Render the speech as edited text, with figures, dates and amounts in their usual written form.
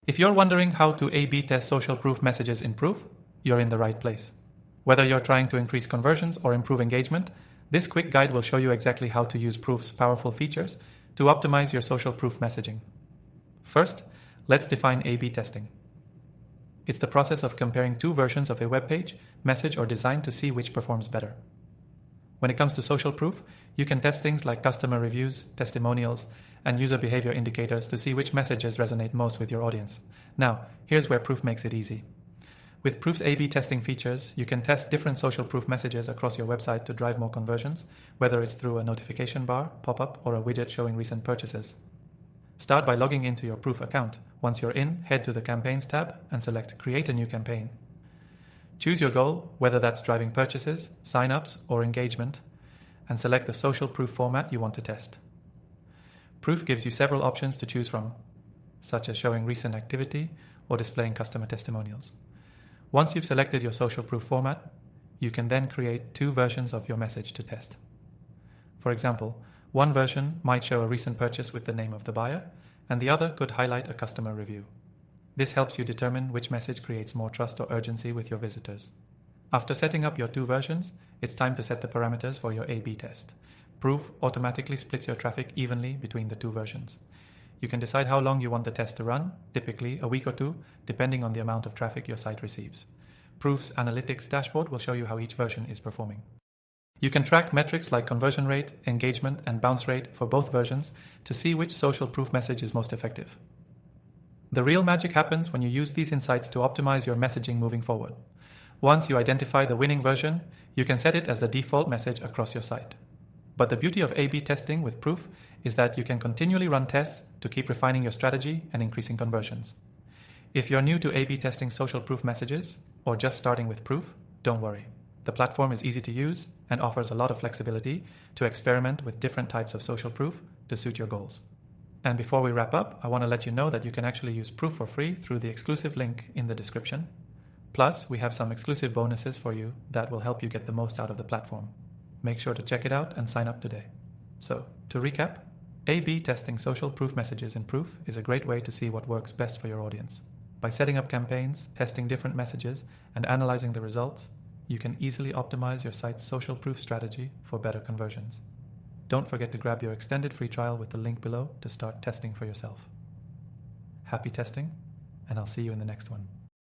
If you're wondering how to A/B test social proof messages in Proof, you're in the right place. Whether you're trying to increase conversions or improve engagement, this quick guide will show you exactly how to use Proof's powerful features to optimize your social proof messaging. First, let's define A/B testing. It's the process of comparing two versions of a web page, message, or design to see which performs better. When it comes to social proof, you can test things like customer reviews, testimonials, and user behavior indicators to see which messages resonate most with your audience. Now, here's where Proof makes it easy. With Proof's A/B testing features, you can test different social proof messages across your website to drive more conversions, whether it's through a notification bar, pop-up, or a widget showing recent purchases. Start by logging into your Proof account. Once you're in, head to the Campaigns tab and select Create a new campaign. Choose your goal, whether that's driving purchases, sign-ups, or engagement, and select the social proof format you want to test. Proof gives you several options to choose from, such as showing recent activity or displaying customer testimonials. Once you've selected your social proof format, you can then create two versions of your message to test. For example, one version might show a recent purchase with the name of the buyer, and the other could highlight a customer review. This helps you determine which message creates more trust or urgency with your visitors. After setting up your two versions, it's time to set the parameters for your A/B test. Proof automatically splits your traffic evenly between the two versions. You can decide how long you want the test to run, typically a week or two, depending on the amount of traffic your site receives. Proof's analytics dashboard will show you how each version is performing. You can track metrics like conversion rate, engagement, and bounce rate for both versions to see which social proof message is most effective. The real magic happens when you use these insights to optimize your messaging moving forward. Once you identify the winning version, you can set it as the default message across your site. But the beauty of A/B testing with Proof is that you can continually run tests to keep refining your strategy and increasing conversions. If you're new to A/B testing social proof messages, or just starting with Proof, don't worry. The platform is easy to use and offers a lot of flexibility to experiment with different types of social proof to suit your goals. And before we wrap up, I want to let you know that you can actually use Proof for free through the exclusive link in the description. Plus, we have some exclusive bonuses for you that will help you get the most out of the platform. Make sure to check it out and sign up today. So, to recap, A/B testing social proof messages in Proof is a great way to see what works best for your audience. By setting up campaigns, testing different messages, and analyzing the results, you can easily optimize your site's social proof strategy for better conversions. Don't forget to grab your extended free trial with the link below to start testing for yourself. Happy testing, and I'll see you in the next one.